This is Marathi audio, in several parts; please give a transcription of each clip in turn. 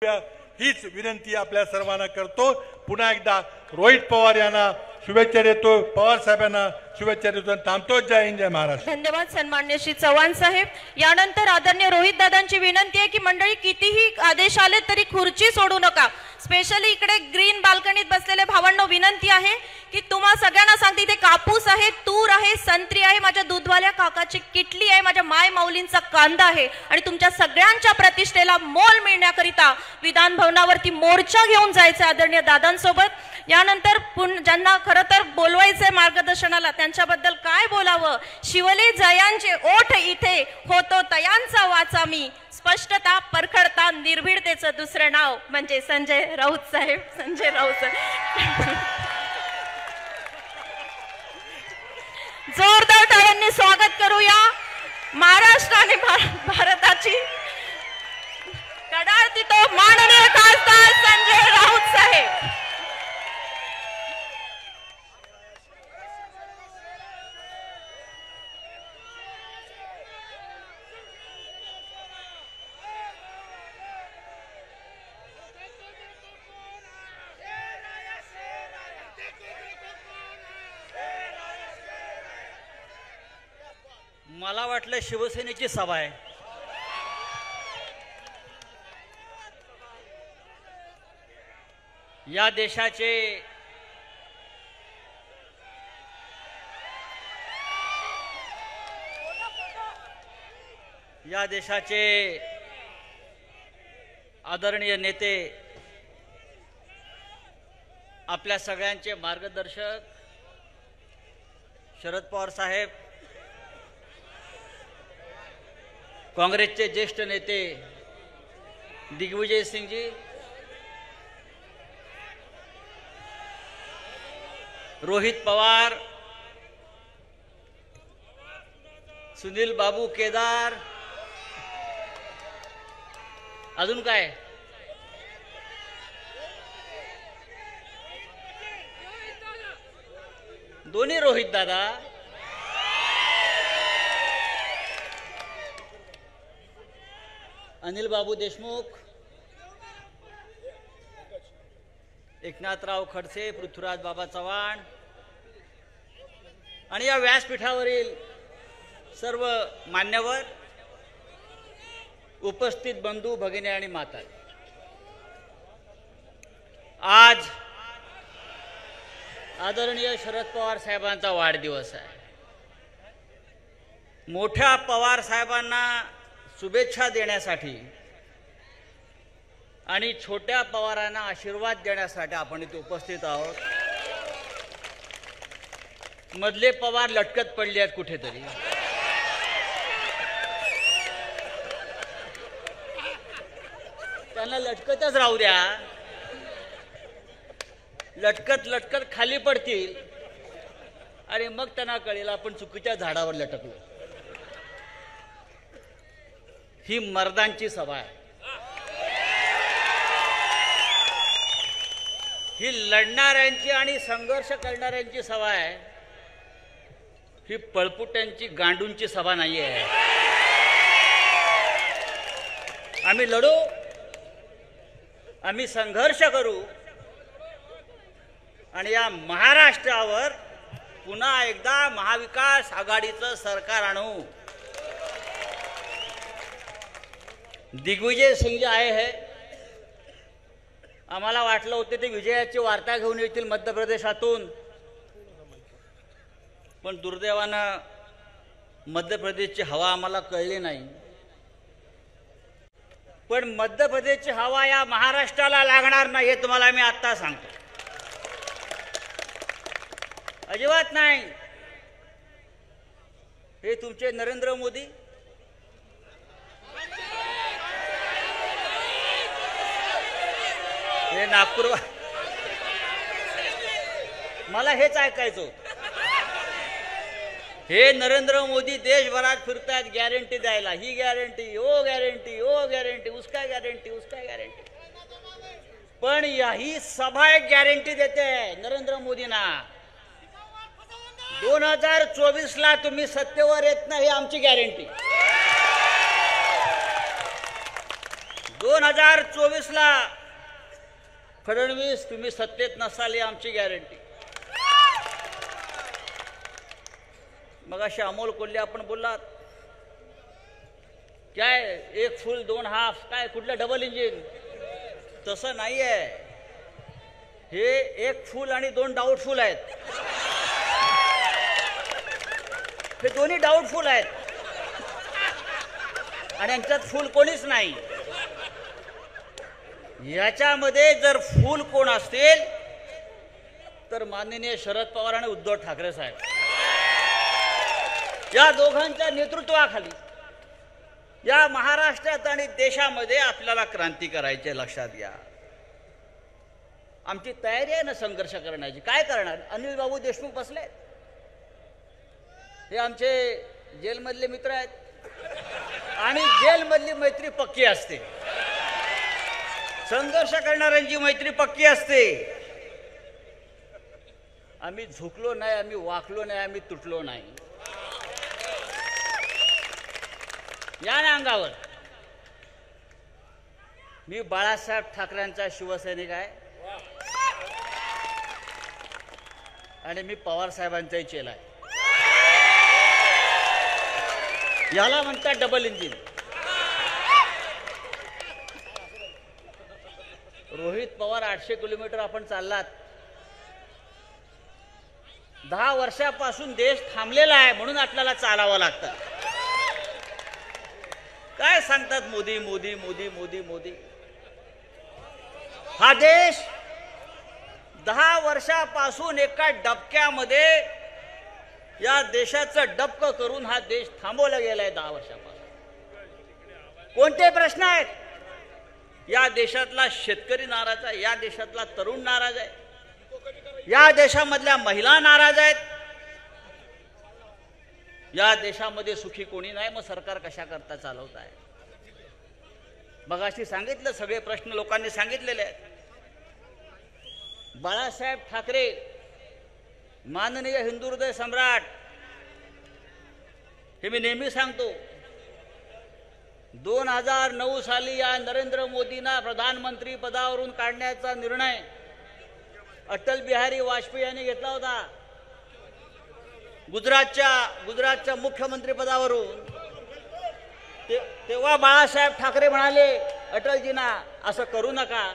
कृपया हीच विनंती आपल्या सर्वांना करतो। पुन्हा एकदा रोहित पवार यांना शुभेच्छा देतो, पवार साहेबांना शुभेच्छा देतो, थांबतो। जय हिंद, जय महाराष्ट्र। धन्यवाद सन्मान्य श्री चव्हाण साहेब। यानंतर आदरणीय रोहित दादांची विनंती आहे की मंडळी कितीही आदेश आले तरी खुर्ची सोडू नका। स्पेशली इकडे ग्रीन बाल्कनीत बसलेले भावांनो विनंती आहे की तुम्हा सगळ्यांना सांगते इथे कापूस आहे, तूर आहे, संत्री आहे, माझ्या दूधवाल्या काकाची किटली आहे, माझ्या माय माऊलींचा कांदा आहे आणि तुमच्या सगळ्यांच्या प्रतिष्ठेला मोल मिळण्याकरिता विधान भवनावरती मोर्चा घेऊन जायचे आदरणीय दादांसोबत। यानंतर ज्यांना खरं तर बोलवायचे मार्गदर्शनाला त्यांच्याबद्दल काय बोलावं, शिवले जयांचे ओठ इथे होतो तयांचा वाचा मी, स्पष्टता परखडता निर्भीडतेचं दुसरं नाव म्हणजे संजय राऊत साहेब। संजय राऊत साहेब जोरदार टाळ्यांनी स्वागत करूया। महाराष्ट्र आणि भारताची कडाळती तो माननीय खासदार संजय राऊत साहेब। मला वाटलं शिवसेनेची सभा आहे। या देशाचे आदरणीय नेते, आपल्या सगळ्यांचे मार्गदर्शक शरद पवार साहेब, काँग्रेसचे ज्येष्ठ नेते दिग्विजय सिंगजी, रोहित पवार, सुनील बाबू केदार, अजून काय दोन्ही रोहित दादा, अनिल बाबू देशमुख, एकनाथराव खडसे, पृथ्वीराज बाबा चव्हाण आणि या व्यासपीठावरील सर्व मान्यवर, उपस्थित बंधू भगिनी आणि माता, आज आदरणीय शरद पवार साहेबांचा वाढदिवस आहे। मोठ्या पवार साहेबांना शुभेच्छा देण्यासाठी आणि छोट्या पवारांना आशीर्वाद देण्यासाठी आपण इथे उपस्थित आहोत। मधले पवार लटकत पडले आहेत कुठेतरी। त्यांना लटकतच राहू द्या, लटकत लटकत खाली पडतील आणि मग त्यांना कळेल आपण चुकीच्या झाडावर लटकलो। ही मर्दांची सभा आहे, ही लढणाऱ्यांची आणि संघर्ष करणाऱ्यांची सभा आहे, ही पळपुट्यांची गांडूंची सभा नाही आहे। आम्ही लढू, आम्ही संघर्ष करू आणि या महाराष्ट्रावर पुन्हा एकदा महाविकास आघाडीचं सरकार आणू। दिग्विजय सिंग आए हैं, आम्हाला वाटलं होतं ते विजयाची वार्ता घेऊन येतील मध्य प्रदेशातून, पण दुर्दैवानं मध्य प्रदेशची हवा आम्हाला कळली नाही। पण मध्य प्रदेशची हवा या महाराष्ट्राला लागणार नाही हे तुम्हाला मी आता सांगतो, अजिबात नाही। हे तुमचे नरेंद्र मोदी, हे नागपूर, मला हेच ऐकायचं। हे नरेंद्र मोदी देशभरात फिरतात गॅरंटी द्यायला, ही गॅरंटी, ओ गॅरंटी, ओ गॅरंटी, उसका गॅरंटी, उसका गॅरंटी। पण ही सभा एक गॅरंटी देते नरेंद्र मोदींना, 2024ला तुम्ही सत्तेवर येत नाही आमची गॅरंटी। 2024ला फडणवीस तुम्ही सत्तेत नसाल ही आमची गॅरंटी. मग असे अमोल कोल्हे आपण बोललात काय एक फुल दोन हाफ काय कुठलं डबल इंजिन, तसं नाही आहे. हे एक फुल आणि दोन डाऊटफुल आहेत. हे दोन्ही डाऊटफुल आहेत आणि यांच्यात फुल कोणीच नाही. याच्यामध्ये जर फुल कोण असतील तर माननीय शरद पवार आणि उद्धव ठाकरे साहेब, या दोघांच्या नेतृत्वाखाली या महाराष्ट्रात आणि देशामध्ये आपल्याला क्रांती करायची, लक्षात घ्या. आमची तयारी आहे ना संघर्ष करण्याची. काय करणार? अनिल बाबू देशमुख बसले, हे आमचे जेलमधले मित्र आहेत आणि जेलमधली मैत्री पक्की असते. संघर्ष करणाऱ्यांची मैत्री पक्की असते. आम्ही झुकलो नाही, आम्ही वाकलो नाही, आम्ही तुटलो नाही. या ना अंगावर. मी बाळासाहेब ठाकरेंचा शिवसैनिक आहे आणि मी पवार साहेबांचाही चेला आहे. याला म्हणतात double engine. Rohit Pawar 800 kilometre आपण चाललात. 10 वर्षापासून देश थांबलेला आहे म्हणून आपल्याला चालावं लागतं. काय सांगतात मोदी मोदी मोदी मोदी मोदी. हा देश 10 वर्षापासून एका डबक्यामध्ये या देशाचं डबकं करून हा देश थांबवला गेलाय. 10 वर्षापासून कोणते प्रश्न आहेत? या देशातला शेतकरी नाराज आहे, या देशातला तरुण नाराज आहे, या देशामधल्या महिला नाराज आहेत. या देशामध्ये सुखी कोणी नाही, मग सरकार कशा करता चालवत आहे? मगाशी सांगितलं, सगळे प्रश्न लोकांनी सांगितलेले आहेत. बाळासाहेब ठाकरे माननीय हिंदू हृदय सम्राट, हे मी नेहमी सांगतो. 2009 साली या नरेंद्र मोदींना प्रधानमंत्री पदावरून काढण्याचा निर्णय अटल बिहारी वाजपेयी यांनी घेतला होता. गुजरातच्या मुख्यमंत्री पदावरून. तेव्हा बाळासाहेब ठाकरे म्हणाले अटलजींना, असं करू नका.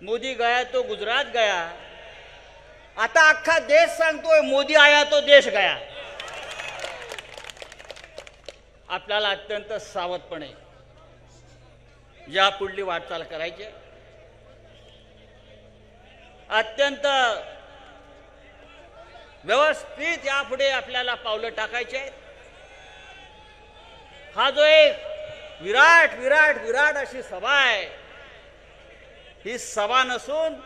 मोदी गया तो गुजरात गया. आता अख्खा देश सांगतोय मोदी आया तो देश गया. आपल्याला अत्यंत सावधपणे या पुढली वाटचाल करायची. अत्यंत व्यवस्थित यापुढे आपल्याला पावलं टाकायचे आहेत. हा जो एक विराट विराट विराट अशी सभा आहे, ही सभा नसून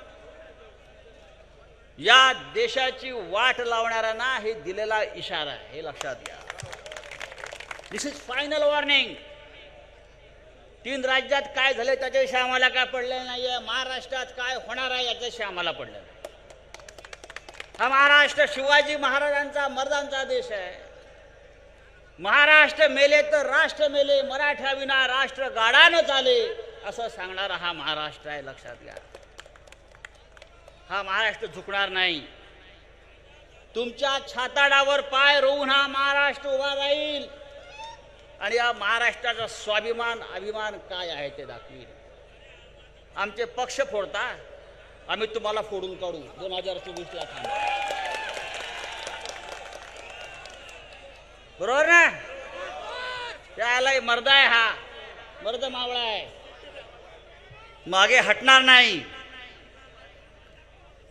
या देशाची वाट लावणाऱ्यांना हे दिलेला इशारा आहे, हे लक्षात घ्या. दिस इज फायनल वॉर्निंग. 3 राज्यात काय झाले त्याच्याविषयी आम्हाला काय पडलेलं नाहीये. महाराष्ट्रात काय होणार आहे याच्याविषयी आम्हाला पडलं. हा महाराष्ट्र शिवाजी महाराजांचा मर्दांचा देश आहे. महाराष्ट्र मेले तर राष्ट्र मेले, मराठा विना राष्ट्र गाडानं चाले, असं सांगणारा हा महाराष्ट्र आहे, लक्षात घ्या. हा महाराष्ट्र झुकणार नाही. तुमच्या छाताडावर पाय रोवून हा महाराष्ट्र उभा राहील आणि या महाराष्ट्राचा स्वाभिमान अभिमान काय आहे ते दाखवील. आमचे पक्ष फोडता, आम्ही तुम्हाला फोडून काढू 2024ला थांबा. बरोबर ना? त्याला मर्द आहे, हा मर्द मावळा आहे, मागे हटणार नाही.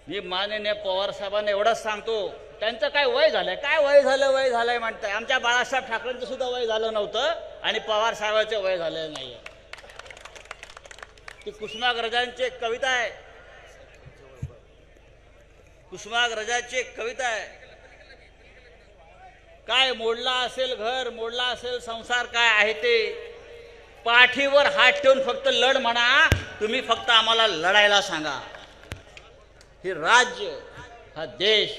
मी माननीय पवार साहेबांना एवढंच सांगतो, त्यांचं काय वय झालंय, काय वय झालंय म्हणताय. आमच्या बाळासाहेब ठाकरेंचं सुद्धा वय झालं नव्हतं आणि पवार साहेबांचं वय झालेलं नाहीये. ती कुसुमाग्रजांची एक कविता आहे, कुसुमाग्रजाची एक कविता आहे. काय मोडला असेल घर, मोडला असेल संसार, काय आहे ते पाठीवर हात ठेवून फक्त लढ म्हणा. तुम्ही फक्त आम्हाला लढायला सांगा. हे राज्य, हा देश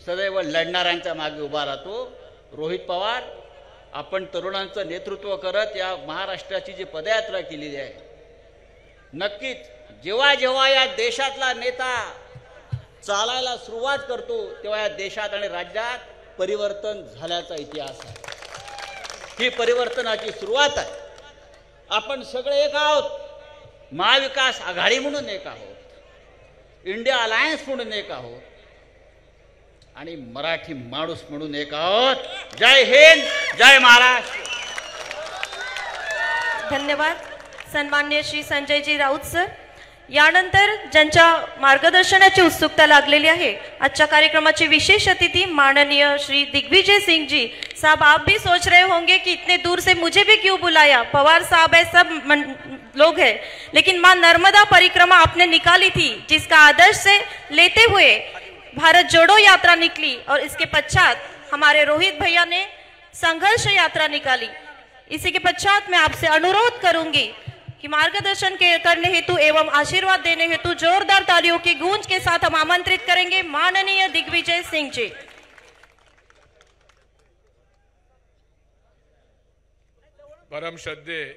सदैव लढणाऱ्यांच्या मागे उभा राहतो. रोहित पवार, आपण तरुणांचं नेतृत्व करत या महाराष्ट्राची जी पदयात्रा केलेली आहे, नक्कीच जेव्हा जेव्हा या देशातला नेता चालायला सुरुवात करतो तेव्हा या देशात आणि राज्यात परिवर्तन झाल्याचा इतिहास आहे. ही परिवर्तनाची सुरुवात आहे. आपण सगळे एक आहोत. महाविकास आघाडी म्हणून एक आहोत, इंडिया अलायन्स म्हणून एक आहोत आणि मराठी माणूस म्हणून एक आहोत. जय हिंद, जय महाराष्ट्र. धन्यवाद सन्मान्य श्री संजयजी राऊत सर. यानंतर ज्यांच्या मार्गदर्शनाची उत्सुकता लागलेली आहे, आजच्या कार्यक्रमाचे विशेष अतिथि माननीय श्री दिग्विजय सिंह जी साहब. आप भी सोच रहे होंगे कि इतने दूर से मुझे भी क्यों बुलाया, पवार साहब है, सब लोग हैं, लेकिन मां नर्मदा परिक्रमा आपने निकाली थी, जिसका आदर्श से लेते हुए भारत जोड़ो यात्रा निकली और इसके पश्चात हमारे रोहित भैया ने संघर्ष यात्रा निकाली. इसी के पश्चात मैं आपसे अनुरोध करूंगी कि मार्गदर्शन करने हेतु एवं आशीर्वाद देने हेतु जोरदार तालियों की गूंज के साथ हम आमंत्रित करेंगे माननीय दिग्विजय सिंह जी. परम श्रद्धेय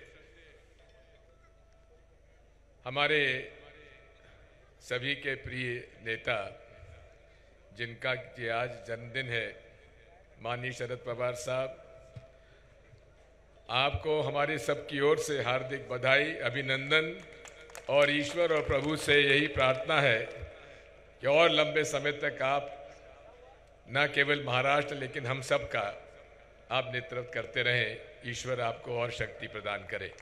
हमारे सभी के प्रिय नेता, जिनका कि आज जन्मदिन है, माननीय शरद पवार साहब, आपको हमारी सबकी ओर से हार्दिक बधाई, अभिनंदन और ईश्वर और प्रभु से यही प्रार्थना है कि और लंबे समय तक आप न केवल महाराष्ट्र लेकिन हम सब का आप नेतृत्व करते रहें. ईश्वर आपको और शक्ति प्रदान करे.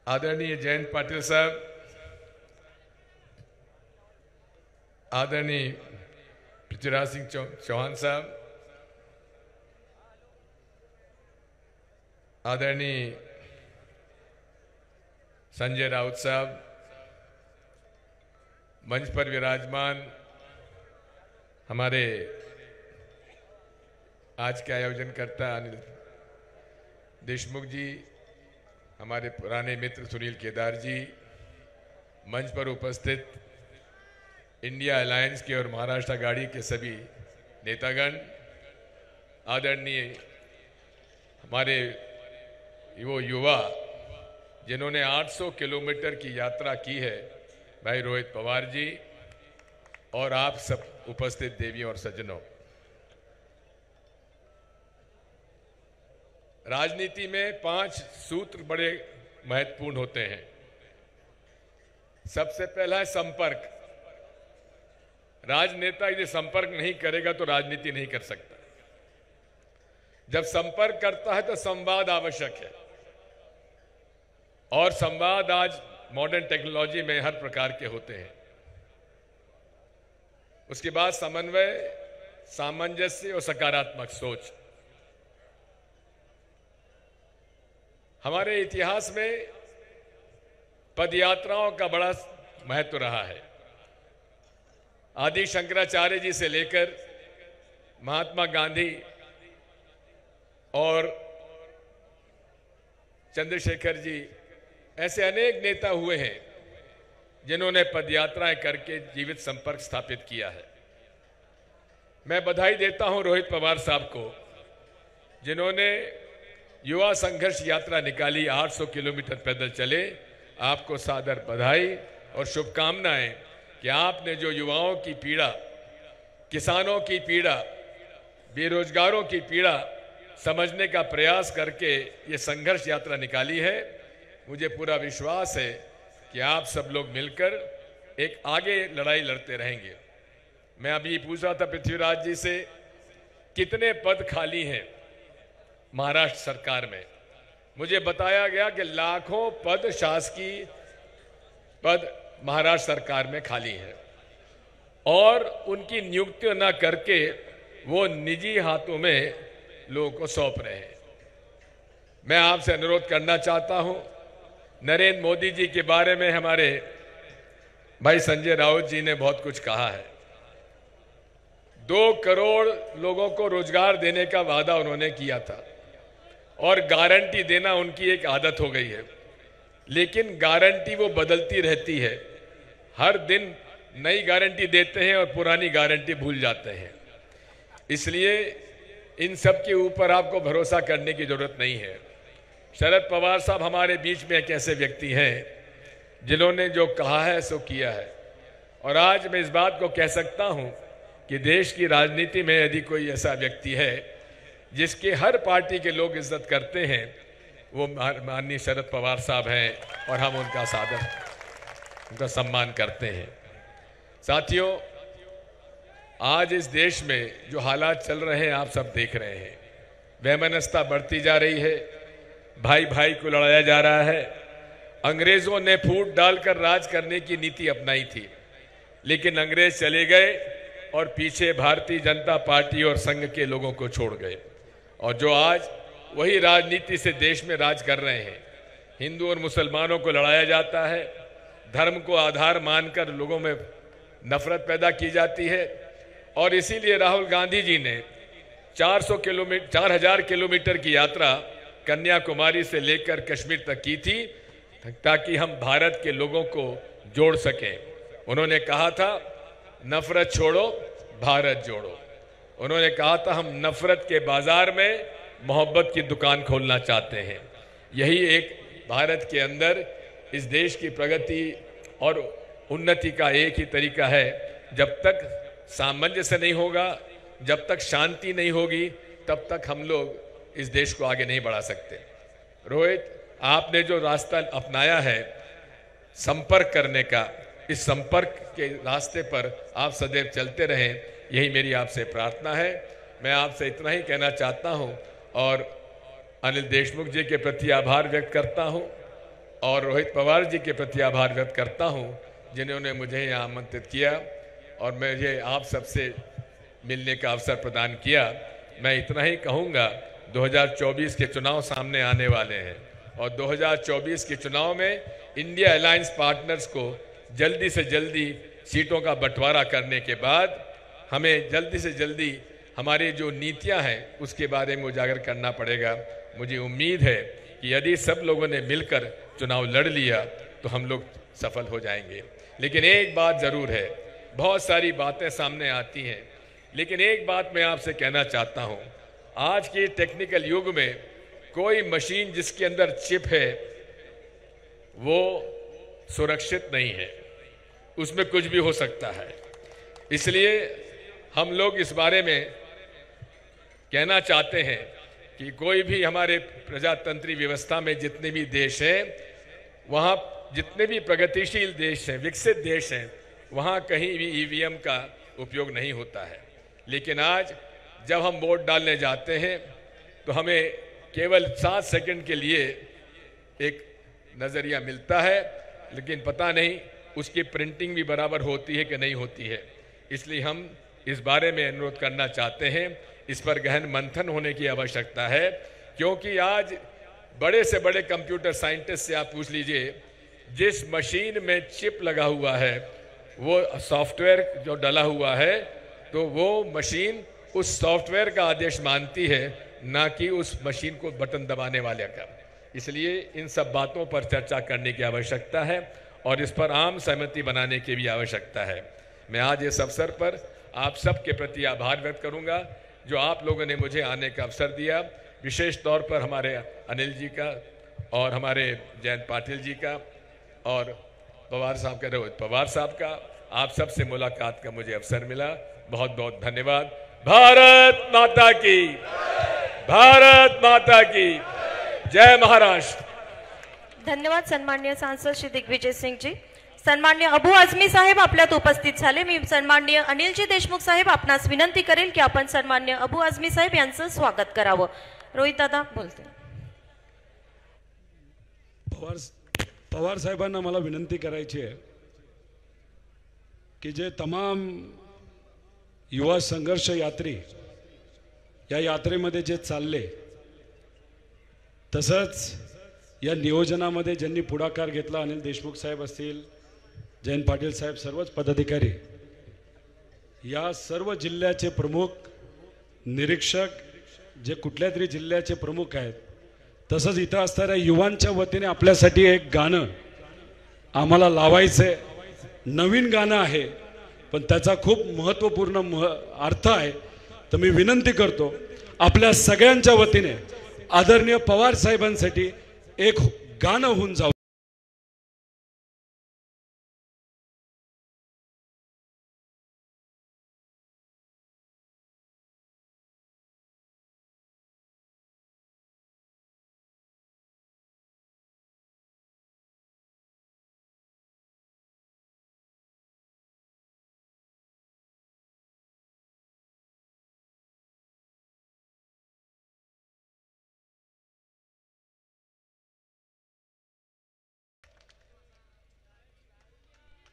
आदरणीय जयंत पाटिल साहब, आदरणीय पृथ्वीराज सिंह चौहान साहब, आदरणीय संजय राउत साहब, मंच पर विराजमान हमारे आज के आयोजनकर्ता अनिल देशमुख जी, हमारे पुराने मित्र सुनील केदार जी, मंच पर उपस्थित इंडिया अलायंस के और महाराष्ट्र आघाड़ी के सभी नेतागण, आदरणीय हमारे वो युवा जिन्होंने 800 किलोमीटर की यात्रा की है, भाई रोहित पवार जी, और आप सब उपस्थित देवियों और सज्जनों. राजनीति में 5 सूत्र बड़े महत्वपूर्ण होते हैं. सबसे पहला है संपर्क. राजनेता यदि संपर्क नहीं करेगा तो राजनीति नहीं कर सकता. जब संपर्क करता है तो संवाद आवश्यक है, और संवाद आज मॉडर्न टेक्नोलॉजी में हर प्रकार के होते हैं. उसके बाद समन्वय, सामंजस्य और सकारात्मक सोच. हमारे इतिहास में पदयात्राओं का बड़ा महत्व रहा है. आदि शंकराचार्य जी से लेकर महात्मा गांधी और चंद्रशेखर जी, ऐसे अनेक नेता हुए हैं जिन्होंने पदयात्राएं करके जीवित संपर्क स्थापित किया है. मैं बधाई देता हूं रोहित पवार साहब को, जिन्होंने युवा संघर्ष यात्रा निकाली. 800 किलोमीटर पैदल चले. आपको सादर बधाई और शुभकामनाएं कि आपने जो युवाओं की पीड़ा, किसानों की पीड़ा, बेरोजगारों की पीड़ा समझने का प्रयास करके ये संघर्ष यात्रा निकाली है. मुझे पूरा विश्वास है कि आप सब लोग मिलकर एक आगे लड़ाई लड़ते रहेंगे. मैं अभी पूछ रहा था पृथ्वीराज जी से, कितने पद खाली हैं महाराष्ट्र सरकार में. मुझे बताया गया कि लाखों पद, शासकीय पद महाराष्ट्र सरकार में खाली है, और उनकी नियुक्ति न करके वो निजी हाथों में लोगों को सौंप रहे हैं. मैं आपसे अनुरोध करना चाहता हूं, नरेंद्र मोदी जी के बारे में हमारे भाई संजय राउत जी ने बहुत कुछ कहा है. 2 करोड़ लोगों को रोजगार देने का वादा उन्होंने किया था, और गारंटी देना उनकी एक आदत हो गई है. लेकिन गारंटी वो बदलती रहती है. हर दिन नई गारंटी देते हैं और पुरानी गारंटी भूल जाते हैं. इसलिए इन सब के ऊपर आपको भरोसा करने की जरूरत नहीं है. शरद पवार साहब हमारे बीच में एक ऐसे व्यक्ति हैं जिन्होंने जो कहा है सो किया है। और आज मैं इस बात को कह सकता हूं कि देश की राजनीति में यदि कोई ऐसा व्यक्ति है जिसके हर पार्टी के लोग इज्जत करते हैं, वो माननीय शरद पवार साहब हैं और हम उनका सादर, उनका सम्मान करते हैं। साथियों, आज इस देश में जो हालात चल रहे हैं आप सब देख रहे हैं। वैमनस्यता बढ़ती जा रही है, भाई भाई को लड़ाया जा रहा है। अंग्रेजों ने फूट डालकर राज करने की नीति अपनाई थी, लेकिन अंग्रेज चले गए और पीछे भारतीय जनता पार्टी और संघ के लोगों को छोड़ गए। और जो आज वही राजनीति से देश में राज कर रहे हैं। हिंदू और मुसलमानों को लड़ाया जाता है, धर्म को आधार मानकर लोगों में नफरत पैदा की जाती है। और इसीलिए राहुल गांधी जी ने 4000 किलोमीटर की यात्रा कन्याकुमारी से लेकर कश्मीर तक की थी, ताकि हम भारत के लोगों को जोड़ सकें। उन्होंने कहा था नफरत छोड़ो, भारत जोड़ो। उन्होंने कहा था हम नफरत के बाजार में मोहब्बत की दुकान खोलना चाहते हैं। यही एक भारत के अंदर इस देश की प्रगति और उन्नति का एक ही तरीका है। जब तक सामंजस्य नहीं होगा, जब तक शांति नहीं होगी, तब तक हम लोग इस देश को आगे नहीं बढ़ा सकते। रोहित, आपने जो रास्ता अपनाया है संपर्क करने का, इस संपर्क के रास्ते पर आप सदैव चलते रहें, यही मेरी आपसे प्रार्थना है। मैं आपसे इतना ही कहना चाहता हूं और अनिल देशमुख जी के प्रति आभार व्यक्त करता हूं और रोहित पवार जी के प्रति आभार व्यक्त करता हूं, जिन्होंने मुझे यहाँ आमंत्रित किया और मुझे आप सबसे मिलने का अवसर प्रदान किया। मैं इतना ही कहूँगा, 2024 के चुनाव सामने आने वाले हैं और 2024 के चुनाव में इंडिया अलायंस पार्टनर्स को जल्दी से जल्दी सीटों का बंटवारा करने के बाद हमें जल्दी से जल्दी हमारी जो नीतियां हैं उसके बारे में उजागर करना पड़ेगा। मुझे उम्मीद है कि यदि सब लोगों ने मिलकर चुनाव लड़ लिया तो हम लोग सफल हो जाएंगे। लेकिन एक बात जरूर है, बहुत सारी बातें सामने आती हैं, लेकिन एक बात मैं आपसे कहना चाहता हूं, आज के टेक्निकल युग में कोई मशीन जिसके अंदर चिप है वो सुरक्षित नहीं है, उसमें कुछ भी हो सकता है। इसलिए हम लोग इस बारे में कहना चाहते हैं कि कोई भी हमारे प्रजातंत्री व्यवस्था में जितने भी देश हैं, वहाँ जितने भी प्रगतिशील देश हैं, विकसित देश हैं, वहाँ कहीं भी ईवीएम का उपयोग नहीं होता है। लेकिन आज जब हम वोट डालने जाते हैं तो हमें केवल 7 सेकंड के लिए एक नज़रिया मिलता है, लेकिन पता नहीं उसकी प्रिंटिंग भी बराबर होती है कि नहीं होती है। इसलिए हम इस बारे में अनुरोध करना चाहते हैं, इस पर गहन मंथन होने की आवश्यकता है, क्योंकि आज बड़े से बड़े कंप्यूटर साइंटिस्ट से आप पूछ लीजिए, जिस मशीन में चिप लगा हुआ है वो सॉफ्टवेयर जो डला हुआ है, तो वो मशीन उस सॉफ्टवेयर का आदेश मानती है, ना कि उस मशीन को बटन दबाने वाले का। इसलिए इन सब बातों पर चर्चा करने की आवश्यकता है और इस पर आम सहमति बनाने की भी आवश्यकता है। मैं आज इस अवसर पर आप सबके प्रति आभार व्यक्त करूंगा जो आप लोगों ने मुझे आने का अवसर दिया, विशेष तौर पर हमारे अनिल जी का और हमारे जयंत पाटिल जी का और पवार साहब का, रोहित पवार साहब का। आप सबसे मुलाकात का मुझे अवसर मिला, बहुत बहुत धन्यवाद। भारत माता की, भारत माता की जय महाराष्ट्र। धन्यवाद सन्माननीय सांसद श्री दिग्विजय सिंह जी। सन्माननीय अबू आझमी साहेब आपल्यात उपस्थित झाले। मी सन्माननीय अनिलजी देशमुख साहेब आपणास विनंती करेल की आपण सन्माननीय अबू आझमी साहेब यांचं स्वागत करावं। रोहित दादा बोलते। पवार साहेबांना मला विनंती करायची आहे की जे तमाम युवा संघर्ष यात्री या यात्रेमध्ये जे चालले, तसंच या नियोजनामध्ये ज्यांनी पुढाकार घेतला, अनिल देशमुख साहेब असतील, जयंत पाटील साहेब, सर्वच पदाधिकारी, या सर्व जिल्ह्याचे प्रमुख, निरीक्षक, जे कुठल्या तरी जिल्ह्याचे प्रमुख आहेत, तसंच इथं असणाऱ्या युवांच्या वतीने आपल्यासाठी एक गाणं आम्हाला लावायचंय। नवीन गाणं आहे पण त्याचा खूप महत्त्वपूर्ण अर्थ आहे। तर मी विनंती करतो आपल्या सगळ्यांच्या वतीने आदरणीय पवार साहेबांसाठी एक गाणं होऊन जाऊ.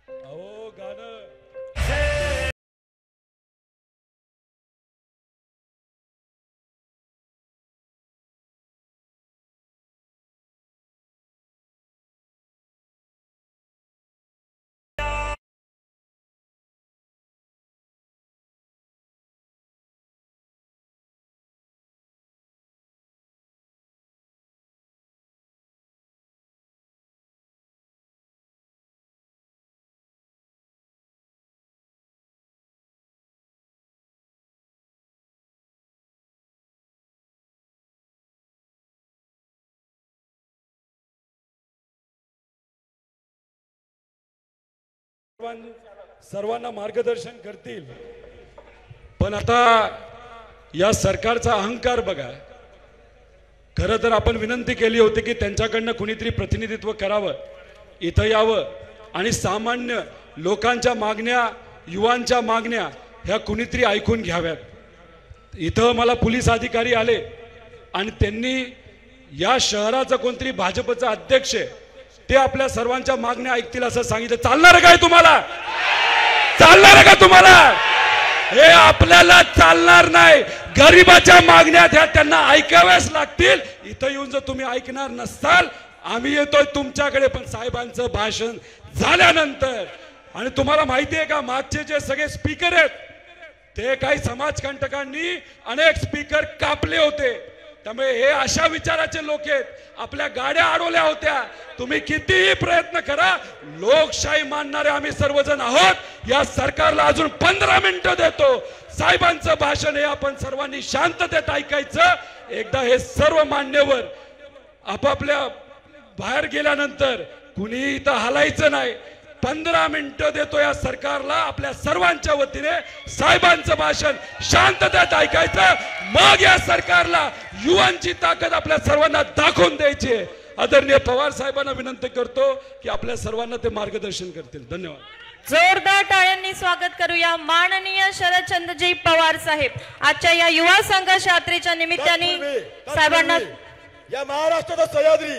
अहो गाणं सर्वांना मार्गदर्शन करतील. पण आता या सरकारचा अहंकार बघा. खरं तर आपण विनंती केली होती की त्यांच्याकडनं कुणीतरी प्रतिनिधित्व करावं, इथं यावं आणि सामान्य लोकांच्या मागण्या, युवांच्या मागण्या ह्या कुणीतरी ऐकून घ्याव्यात. इथं मला पोलीस अधिकारी आले आणि त्यांनी या शहराचा कोणतरी भाजपचा अध्यक्ष आहे ते आपल्या सर्वांच्या मागण्या ऐकतील असं सांगितलं. चालणार काय तुम्हाला? चालणार का तुम्हाला? हे आपल्याला चालणार नाही. गरिबाच्या मागण्या त्या त्यांना ऐकाव्याच लागतील. इथं येऊन जर तुम्ही ऐकणार नसाल, आम्ही येतोय तुमच्याकडे. पण साहेबांचं भाषण झाल्यानंतर, आणि तुम्हाला माहिती आहे का मागचे जे सगळे स्पीकर आहेत ते काही समाजकंटकांनी अनेक स्पीकर कापले होते. त्यामुळे हे अशा विचाराचे लोक आहेत. आपल्या गाड्या अडवल्या होत्या. तुम्ही कितीही प्रयत्न करा, लोकशाही मानणारे आम्ही सर्वजण आहोत. या सरकारला अजून 15 मिनिटं देतो. साहेबांचं भाषण हे आपण सर्वांनी शांततेत ऐकायचं. एकदा हे सर्व मान्यवर आपापल्या बाहेर गेल्यानंतर कुणी इथं हलायचं नाही. 15 मिनिटं देतो या सरकारला. आपल्या सर्वांच्या वतीने साहेबांचं भाषण शांततेत ऐकायचं. मग या सरकारला युवांची ताकद आपल्या सर्वांना दाखवून द्यायची. आदरणीय पवार साहेबांना विनंती करतो की आपल्या सर्वांना ते मार्गदर्शन करतील. धन्यवाद. जोरदार टाळ्यांनी स्वागत करूया माननीय शरदचंद्रजी पवार साहेब. आजच्या या युवा संघर्ष यात्रेच्या निमित्ताने साहेबांना या महाराष्ट्राचा सह्याद्री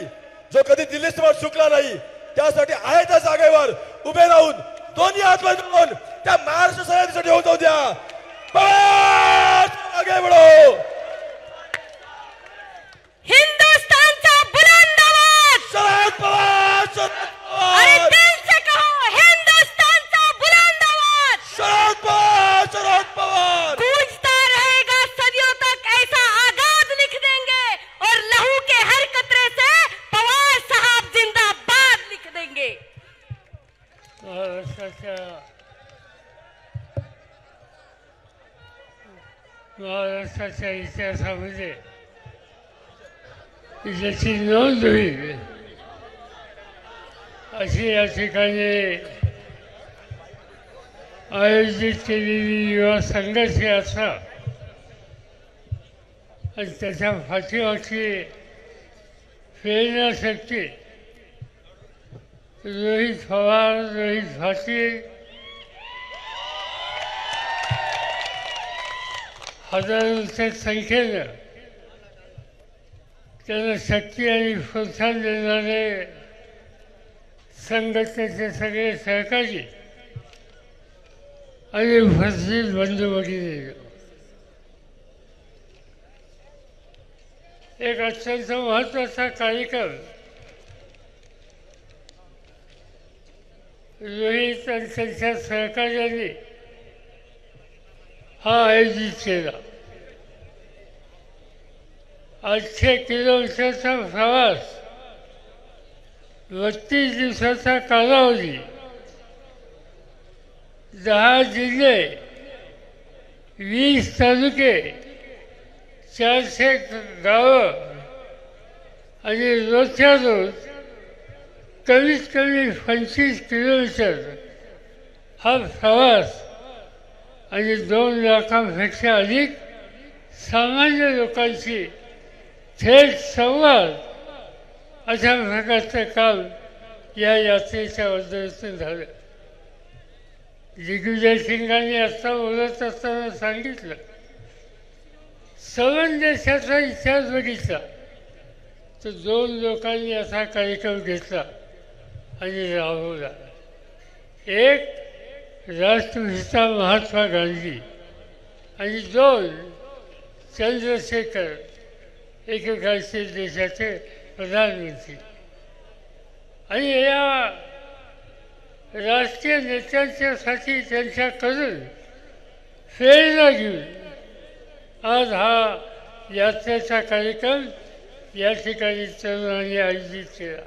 जो कधी दिल्लीसमोर चुकला नाही, त्यासाठी आहे त्या जागेवर उभे राहून दोन्ही हात वाजवून त्या महाराष्ट्र सह्याद्रीसाठी होऊ द्या. आगे बढो. हिंदुस्तानचा बुलंद आवाज. शरद पवार, शरद पवार. अरे दिल से कहो, हिंदुस्तानचा बुलंद आवाज. शरद पवार, शरद पवार. गूंजता रहेगा सदियों तक, ऐसा आगाज लिख देंगे और लहू के हर कतरे से पवार साहब जिंदाबाद लिख देंगे. महाराष्ट्राच्या इतिहासामध्ये ज्याची नोंद होईल अशी या ठिकाणी आयोजित केलेली युवा संघर्ष यात्रा आणि त्याच्या पाठीमागची प्रेरणाशक्ती रोहित पवार, रोहित पाटील, हजारोंच्या संख्येनं त्यांना शक्ती आणि प्रोत्साहन देणारे संघटनेचे सगळे सहकारी आणि उपस्थित बंधू भगिनी, एक अत्यंत महत्त्वाचा कार्यक्रम रोहित आणि त्यांच्या सहकार्याने हा आयोजित केला. 800 किलोमीटरचा प्रवास, 32 दिवसाचा कालावधी, 10 जिल्हे, 20 तालुके, 400 गावं आणि रोजच्या रोज कमीत कमी 25 किलोमीटर हा प्रवास आणि 2 लाखांपेक्षा अधिक सामान्य लोकांशी थेट संवाद अशा प्रकारचं काम या यात्रेच्या वतीतून झालं. दिग्विजय सिंगांनी आता बोलत असताना सांगितलं, संबंध देशाचा इतिहास बघितला तर 2 लोकांनी असा कार्यक्रम घेतला आणि राबवला. एक राष्ट्रपिता महात्मा गांधी आणि 2 चंद्रशेखर, एकेकाळचे देशाचे प्रधानमंत्री. आणि या राष्ट्रीय नेत्यांच्यासाठी त्यांच्याकडून प्रेरणा घेऊन आज हा यात्रेचा कार्यक्रम या ठिकाणी तरुणांनी आयोजित केला.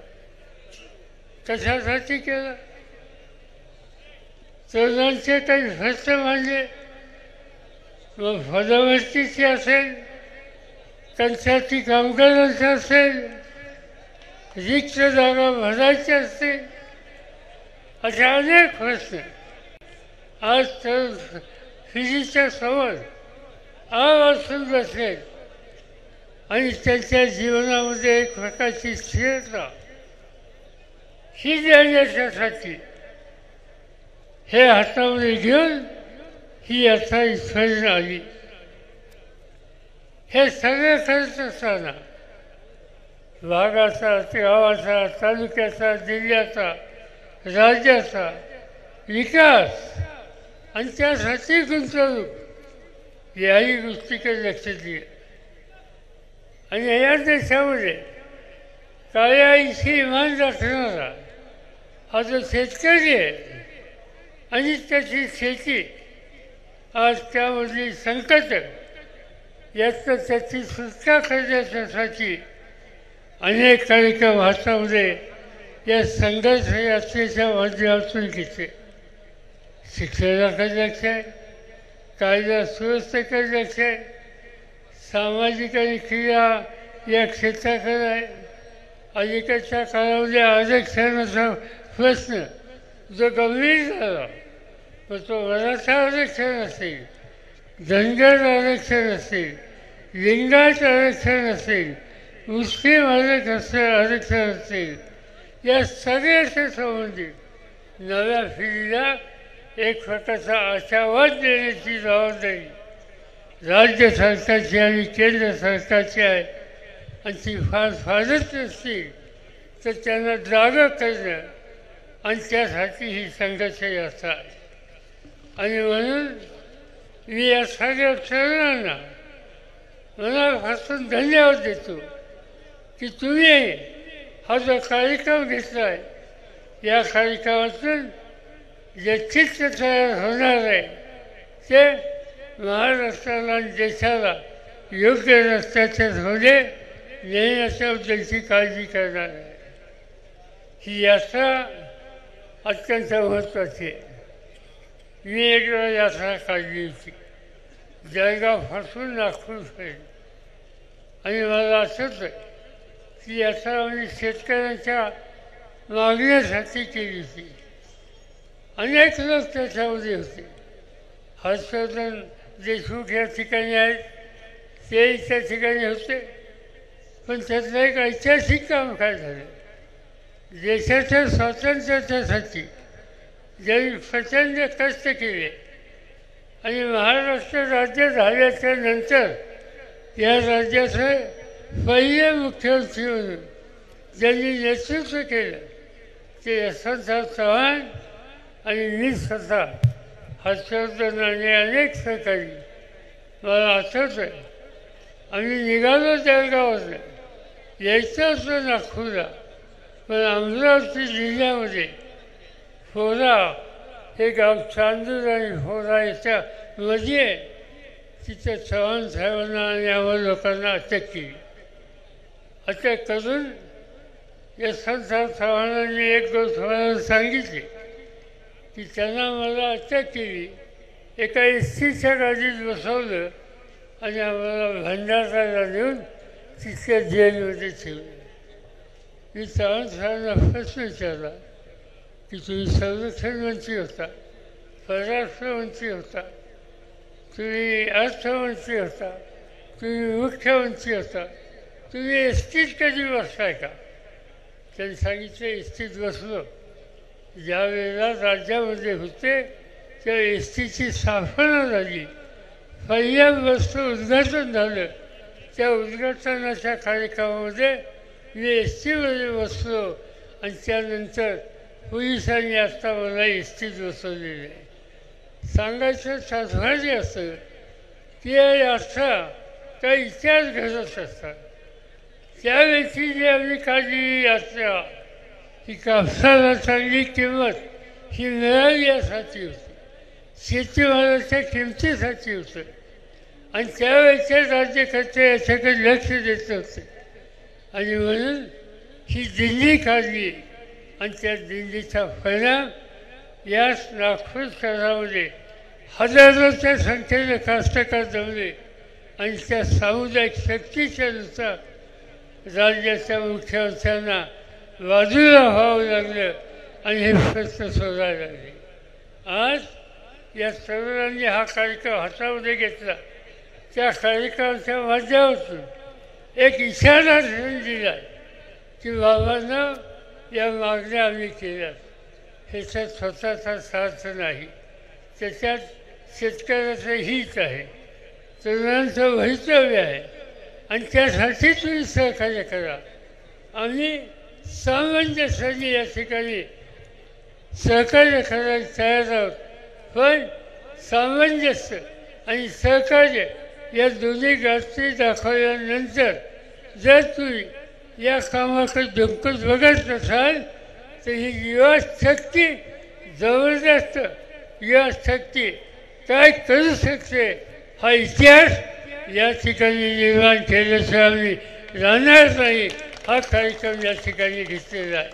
कशासाठी केला? तरुणांचे काही प्रश्न मांडले, मग पदभरतीची असेल, कंत्राटी कामगारांचे असेल, रिक्त जागा भरायची असतील, अशा अनेक प्रश्न आज तर फिजीच्या समोर आवासून बसले आणि त्यांच्या जीवनामध्ये एक प्रकारची स्थिरता ही देण्याच्यासाठी हे हातामध्ये घेऊन ही यात्रा इथपर्यंत आली. हे सगळे करत असताना भागाचा, गावाचा, तालुक्याचा, जिल्ह्याचा, राज्याचा विकास आणि त्यासाठी गुंतवणूक याही गोष्टीकडे लक्ष दिले. आणि या देशामध्ये काळ्या इशी इमान राखणारा हा जो शेतकरी आहे आणि त्याची शेती आज त्यामधली संकट यातनं त्याची सुटका करण्यासाठी अनेक कार्यक्रम हातामध्ये या संघर्ष यात्रेच्या माध्यमातून घेतले. शिक्षणाकडे लक्ष आहे, कायदा सुव्यवस्थेकडे लक्ष आहे, सामाजिक आणि क्रीडा या क्षेत्राकडे आहे. अलीकडच्या काळामध्ये आरक्षणाचा प्रश्न जो गंभीर झाला, मग तो मराठा आरक्षण असेल, धनगर आरक्षण असेल, लिंगायत आरक्षण असेल, मुस्लिम आरक्षण असेल, या सगळ्याशी संबंधित नव्या पिढीला एक प्रकारचा आशावाद देण्याची जबाबदारी राज्य सरकारची आणि केंद्र सरकारची आहे. आणि ती फारच नसतील तर त्यांना जागा करणं आणि त्यासाठी ही संघर्ष यात्रा आहे. आणि म्हणून मी या सगळ्या तरुणांना मनापासून धन्यवाद देतो की तुम्ही हा जो कार्यक्रम घेतला आहे, या कार्यक्रमातून जे चित्र तयार होणार आहे ते महाराष्ट्राला आणि देशाला योग्य रस्त्याचे धोरणे नेण्याच्याबद्दलची काळजी करणार आहे. ही यात्रा अत्यंत महत्त्वाची आहे. मी एकदा यात्रा काढली होती जळगावपासून नागपूरपर्यंत, आणि मला आठवतं की यात्रा म्हणजे शेतकऱ्यांच्या मागण्यासाठी केली होती. अनेक लोक त्याच्यामध्ये होते. हर्षवर्धन देशमुख या ठिकाणी आहेत, ते त्या ठिकाणी होते. पण त्यातलं एक ऐतिहासिक काम काय झालं, देशाच्या स्वातंत्र्यासाठी ज्यांनी प्रचंड कष्ट केले आणि महाराष्ट्र राज्य झाल्याच्या नंतर या राज्याचे पहिले मुख्यमंत्री म्हणून ज्यांनी नेतृत्व केलं ते यशवंतराव चव्हाण आणि मी स्वतः हर्षवर्धन आणि अनेक सहकारी. मला आठवतं आहे आम्ही निघालो जळगावात, यायचं होतं नागपूरला, पण अमरावती जिल्ह्यामध्ये फोरा हे गाव चांदूर आणि फोरा याच्या मध्ये तिथं चव्हाण साहेबांना आणि आम्हाला लोकांना अटक केली. अटक करून यशवंतराव चव्हाणांनी एक गोष्ट मला सांगितली की त्यांना मला अटक केली, एका एसटीच्या गाडीत बसवलं आणि आम्हाला भंडारला नेऊन तिथल्या जेलमध्ये ठेवलं. मी चव्हाण साहेबांना प्रश्न विचारला की तुम्ही संरक्षण मंत्री होता, परराष्ट्र मंत्री होता, तुम्ही अर्थमंत्री होता, तुम्ही मुख्यमंत्री होता, तुम्ही एसटीत कधी बसलाय का? त्यांनी सांगितलं एसटीत बसलो. ज्या वेळेला राज्यामध्ये होते त्या एस टीची स्थापना झाली, पहिल्या बसचं उद्घाटन झालं. त्या उद्घाटनाच्या कार्यक्रमामध्ये मी एस टीमध्ये बसलो आणि त्यानंतर पोलिसांनी आता मला एस टीत बसवलेलं आहे. सांगायचं तात्पर्य असं की असा काही इतिहास घडत असतात. त्यावेळी जी आपली काळजी असते की कापसाला चांगली किंमत ही मिळावी यासाठी होती, शेतीमालाच्या किमतीसाठी होतं. आणि त्यावेळेचे राज्यकर्ते याच्याकडे लक्ष देत होते आणि म्हणून ही दिंडी काढली. आणि त्या दिंडीचा परिणाम याच नागपूर शहरामध्ये हजारोच्या संख्येने कास्तकार जमले आणि त्या सामुदायिक शक्तीच्या नुसार राज्याच्या मुख्यमंत्र्यांना बाजूला व्हावं लागलं आणि हे प्रश्न सोडायला लागले. आज या सर्वांनी हा कार्यक्रम हातामध्ये घेतला. त्या कार्यक्रमाच्या माध्यमातून एक इशारा दिला की बाबांना या मागण्या आम्ही केल्या, ह्याच्यात स्वतःचा स्वार्थ नाही, त्याच्यात शेतकऱ्याचं हित आहे, तरुणांचं भवितव्य आहे आणि त्यासाठी तुम्ही सहकार्य करा. आम्ही सामंजस्याने या ठिकाणी सहकार्य करायला तयार आहोत. पण सामंजस्य आणि सहकार्य या दोन्ही गोष्टी दाखवल्यानंतर जर तुम्ही या कामाकडे डोकं बघत नसाल तर ही युवा शक्ती, जबरदस्त युवा शक्ती काय करू शकते हा इतिहास या ठिकाणी निर्माण केल्याशिवाय आम्ही राहणार नाही. हा कार्यक्रम या ठिकाणी घेतलेला आहे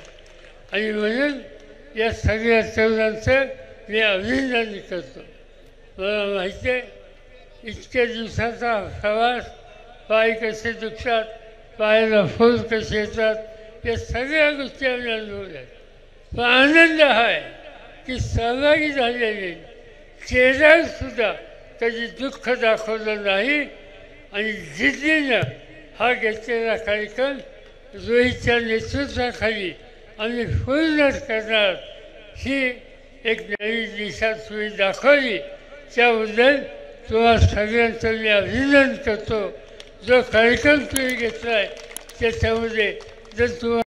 आणि म्हणून या सगळ्या तरुणांचं मी अभिनंदन करतो. मला माहिती आहे इतक्या दिवसाचा प्रवास, पाय कसे दुखतात, पायाला फूल कसे येतात, या सगळ्या गोष्टी आम्ही अनुभवल्या. पण आनंद हा आहे की सहभागी झालेले चेहऱ्यासुद्धा कधी दुःख दाखवलं नाही आणि जिद्दीनं हा घेतलेला कार्यक्रम रोहितच्या नेतृत्वाखाली आम्ही पूर्णच करणार ही एक नवी दिशा तुम्ही दाखवली. त्याबद्दल तुम्हा सगळ्यांचं मी अभिनंदन करतो. जो कार्यक्रम तुम्ही घेतला आहे त्याच्यामध्ये जर तुम्हाला